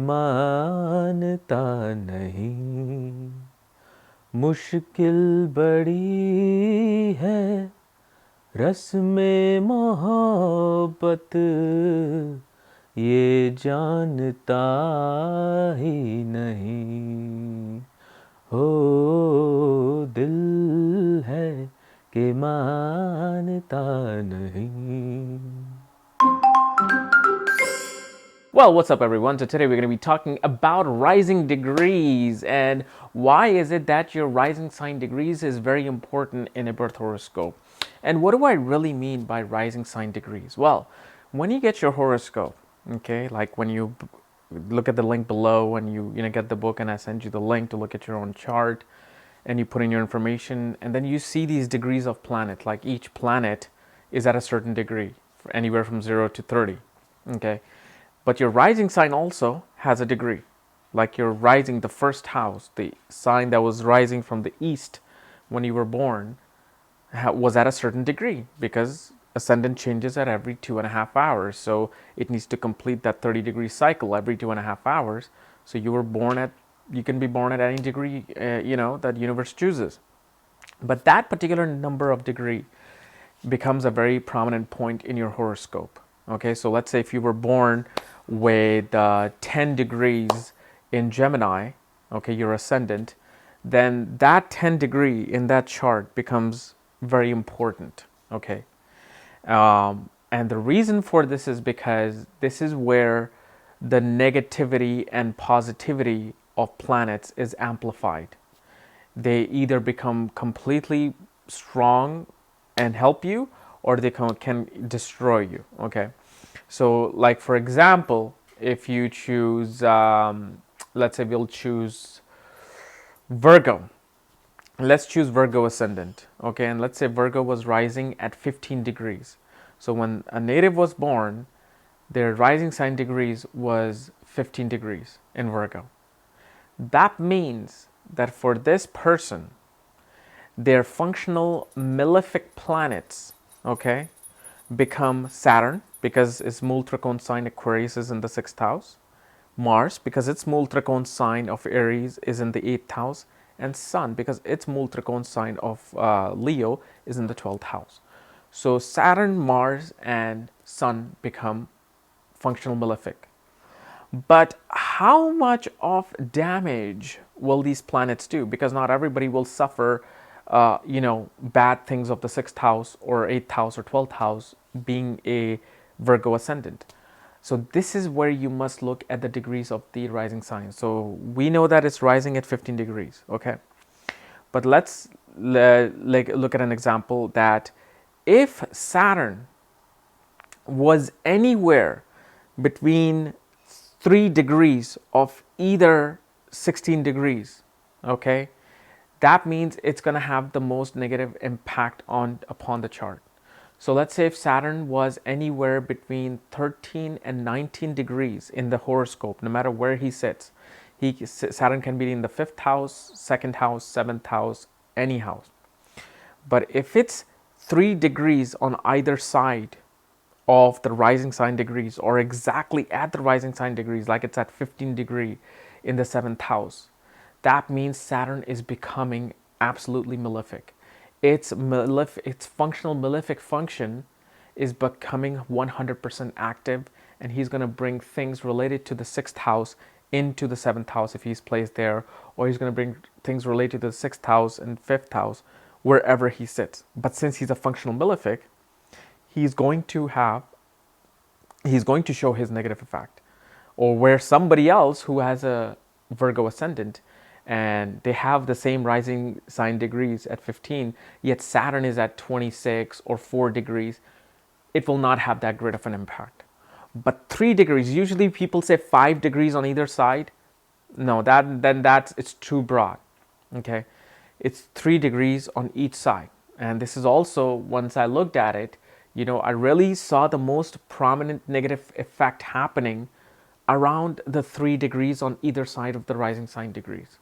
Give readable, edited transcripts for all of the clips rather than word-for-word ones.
मानता नहीं, मुश्किल बड़ी है रस में मोहब्बत, ये जानता ही नहीं। हो दिल है कि मानता नहीं. Well, what's up everyone? So today we're going to be talking about rising degrees and why is it that your rising sign degrees is very important in a birth horoscope. And what do I really mean by rising sign degrees? Well, when you get your horoscope, okay, like when you look at the link below and you get the book and I send you the link to look at your own chart and you put in your information and then you see these degrees of planet, like each planet is at a certain degree, anywhere from 0 to 30, okay? But your rising sign also has a degree. Like your rising, the first house, the sign that was rising from the east when you were born, was at a certain degree because ascendant changes at every 2.5 hours. So it needs to complete that 30-degree cycle every 2.5 hours. So you can be born at any degree, that universe chooses. But that particular number of degree becomes a very prominent point in your horoscope. Okay, so let's say if you were born with 10 degrees in Gemini, okay, your ascendant, then that 10 degree in that chart becomes very important, okay? And the reason for this is because this is where the negativity and positivity of planets is amplified. They either become completely strong and help you, or they can destroy you, okay? So like for example, if you choose, let's say we'll choose Virgo. Let's choose Virgo ascendant, okay? And let's say Virgo was rising at 15 degrees. So when a native was born, their rising sign degrees was 15 degrees in Virgo. That means that for this person, their functional malefic planets, okay, become Saturn, because its mul trikon sign Aquarius is in the 6th house, Mars, because its mul trikon sign of Aries is in the 8th house, and Sun, because its mul trikon sign of Leo is in the 12th house. So Saturn, Mars, and Sun become functional malefic. But how much of damage will these planets do? Because not everybody will suffer, bad things of the 6th house or 8th house or 12th house being a Virgo ascendant. So this is where you must look at the degrees of the rising sign. So we know that it's rising at 15 degrees, okay? But let's look at an example that if Saturn was anywhere between 3 degrees of either 16 degrees, okay, that means it's going to have the most negative impact upon the chart. So let's say if Saturn was anywhere between 13 and 19 degrees in the horoscope, no matter where he sits, Saturn can be in the 5th house, 2nd house, 7th house, any house. But if it's 3 degrees on either side of the rising sign degrees, or exactly at the rising sign degrees, like it's at 15 degree in the 7th house, that means Saturn is becoming absolutely malefic. Its functional malefic function is becoming 100% active, and he's going to bring things related to the 6th house into the 7th house if he's placed there, or he's going to bring things related to the 6th house and 5th house wherever he sits. But since he's a functional malefic, he's going to show his negative effect. Or where somebody else who has a Virgo ascendant and they have the same rising sign degrees at 15, yet Saturn is at 26 or 4 degrees, it will not have that great of an impact. But 3 degrees, usually people say 5 degrees on either side. No, it's too broad. Okay, it's 3 degrees on each side. And this is also, once I looked at it, I really saw the most prominent negative effect happening around the 3 degrees on either side of the rising sign degrees.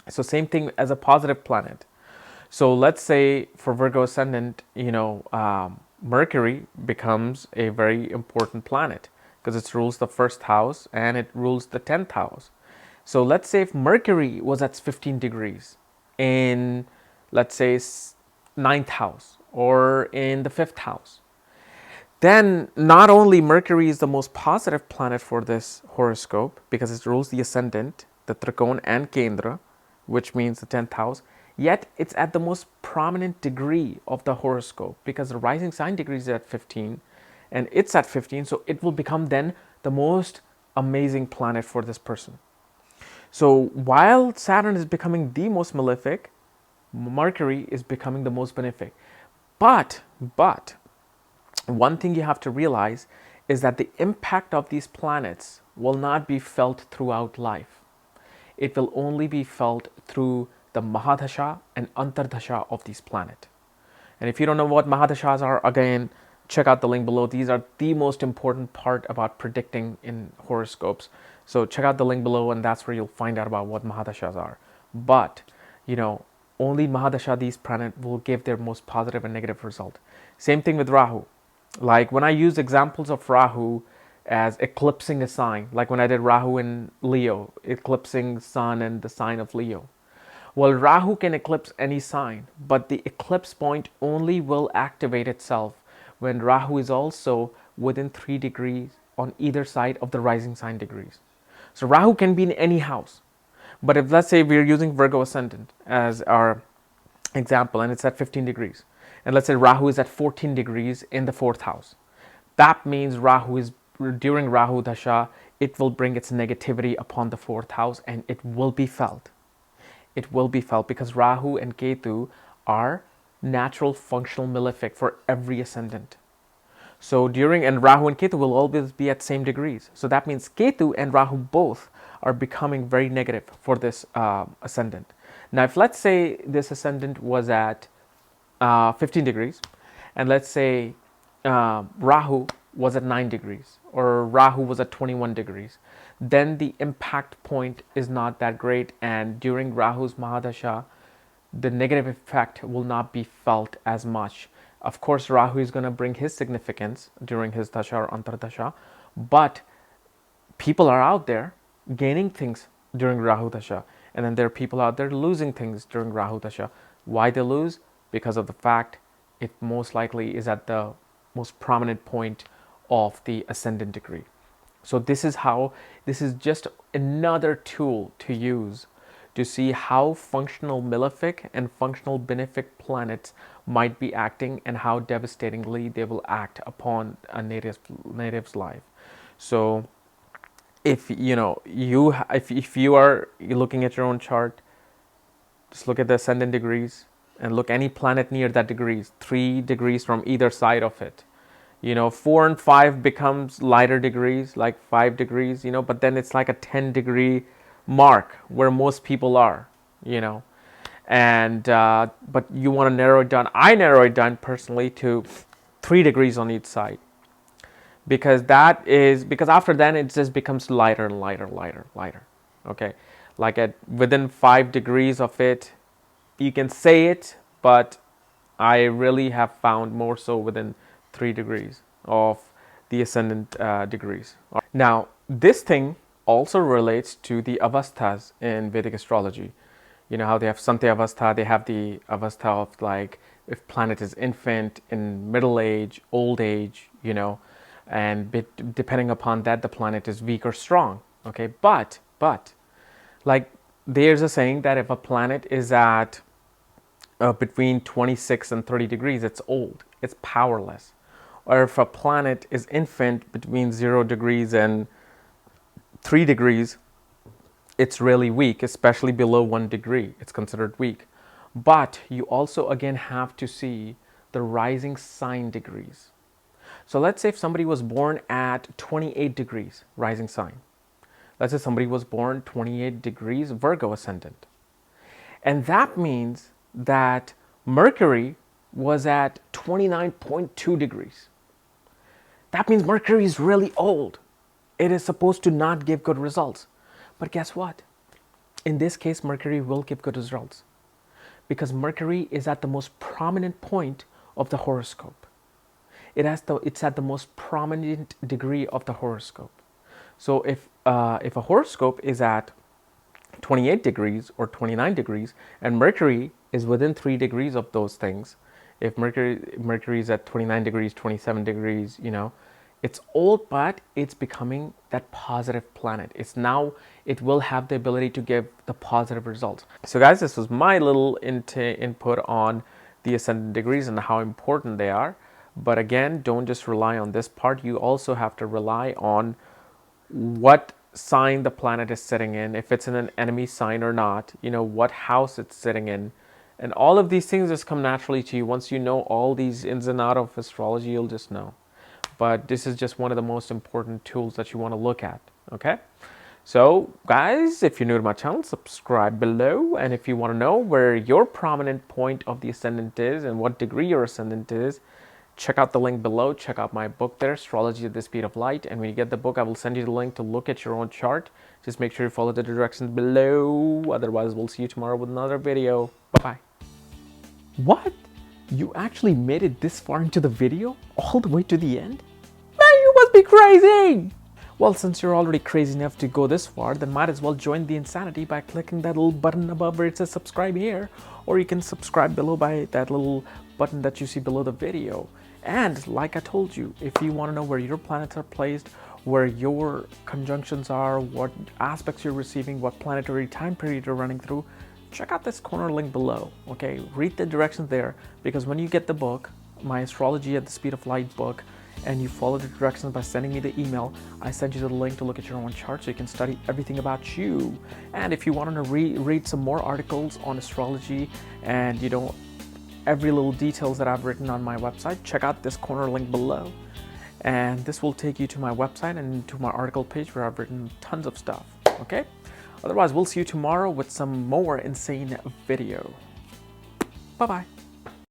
So same thing as a positive planet. So let's say for Virgo ascendant, Mercury becomes a very important planet because it rules the first house and it rules the 10th house. So let's say if Mercury was at 15 degrees in, let's say, ninth house or in the 5th house, then not only Mercury is the most positive planet for this horoscope because it rules the ascendant, the Trikona and Kendra, which means the 10th house, yet it's at the most prominent degree of the horoscope because the rising sign degree is at 15 and it's at 15, so it will become then the most amazing planet for this person. So while Saturn is becoming the most malefic, Mercury is becoming the most benefic. But one thing you have to realize is that the impact of these planets will not be felt throughout life. It will only be felt through the Mahadasha and Antardasha of these planets. And if you don't know what Mahadashas are, again, check out the link below. These are the most important part about predicting in horoscopes. So check out the link below and that's where you'll find out about what Mahadashas are. But, only Mahadasha, these planets will give their most positive and negative result. Same thing with Rahu. Like when I use examples of Rahu as eclipsing a sign, like when I did Rahu in Leo, eclipsing Sun and the sign of Leo. Well, Rahu can eclipse any sign, but the eclipse point only will activate itself when Rahu is also within 3 degrees on either side of the rising sign degrees. So Rahu can be in any house. But if, let's say, we're using Virgo Ascendant as our example and it's at 15 degrees, and let's say Rahu is at 14 degrees in the 4th house, that means Rahu is, during Rahu Dasha, it will bring its negativity upon the 4th house and it will be felt. It will be felt because Rahu and Ketu are natural functional malefic for every ascendant. So and Rahu and Ketu will always be at same degrees. So that means Ketu and Rahu both are becoming very negative for this ascendant. Now, if let's say this ascendant was at 15 degrees, and let's say Rahu was at 9 degrees, or Rahu was at 21 degrees, then the impact point is not that great, and during Rahu's Mahadasha, the negative effect will not be felt as much. Of course, Rahu is going to bring his significance during his Dasha or Antardasha, but people are out there gaining things during Rahu Dasha, and then there are people out there losing things during Rahu Dasha. Why they lose? Because of the fact it most likely is at the most prominent point of the ascendant degree. So this is just another tool to use to see how functional malefic and functional benefic planets might be acting and how devastatingly they will act upon a native's life. So if if you are looking at your own chart, just look at the ascendant degrees and look any planet near that degrees, 3 degrees from either side of it. 4 and 5 becomes lighter degrees, like 5 degrees, but then it's like a 10-degree mark where most people are, and but you want to narrow it down. I narrow it down personally to 3 degrees on each side, because after then it just becomes lighter and lighter. Okay, like within 5 degrees of it, you can say it, but I really have found more so within 3 degrees of the ascendant degrees. Now, this thing also relates to the avasthas in Vedic astrology. You know how they have Santya Avastha, they have the avastha of like if planet is infant, in middle age, old age, and depending upon that, the planet is weak or strong. Okay, but like there's a saying that if a planet is at between 26 and 30 degrees, it's old, it's powerless. Or if a planet is infant between 0 degrees and 3 degrees, it's really weak, especially below 1 degree. It's considered weak. But you also again have to see the rising sign degrees. So let's say if somebody was born at 28 degrees rising sign. Let's say somebody was born 28 degrees Virgo ascendant. And that means that Mercury was at 29.2 degrees. That means Mercury is really old. It is supposed to not give good results. But guess what? In this case, Mercury will give good results because Mercury is at the most prominent point of the horoscope. it's at the most prominent degree of the horoscope. So if a horoscope is at 28 degrees or 29 degrees, and Mercury is within 3 degrees of those things, if Mercury is at 29 degrees, 27 degrees, it's old, but it's becoming that positive planet. It will have the ability to give the positive results. So guys, this was my little input on the ascendant degrees and how important they are. But again, don't just rely on this part. You also have to rely on what sign the planet is sitting in, if it's in an enemy sign or not, what house it's sitting in. And all of these things just come naturally to you. Once you know all these ins and outs of astrology, you'll just know. But this is just one of the most important tools that you want to look at, okay? So guys, if you're new to my channel, subscribe below. And if you want to know where your prominent point of the ascendant is and what degree your ascendant is, check out the link below. Check out my book there, Astrology at the Speed of Light. And when you get the book, I will send you the link to look at your own chart. Just make sure you follow the directions below. Otherwise, we'll see you tomorrow with another video. Bye-bye. What? You actually made it this far into the video? All the way to the end? Man, you must be crazy! Well, since you're already crazy enough to go this far, then might as well join the insanity by clicking that little button above where it says subscribe here. Or you can subscribe below by that little button that you see below the video. And like I told you, if you want to know where your planets are placed, where your conjunctions are, what aspects you're receiving, what planetary time period you're running through, check out this corner link below, okay? Read the directions there, because when you get the book, my Astrology at the Speed of Light book, and you follow the directions by sending me the email, I send you the link to look at your own chart so you can study everything about you. And if you want to read some more articles on astrology and every little details that I've written on my website, check out this corner link below. And this will take you to my website and to my article page where I've written tons of stuff, okay? Otherwise, we'll see you tomorrow with some more insane video. Bye-bye.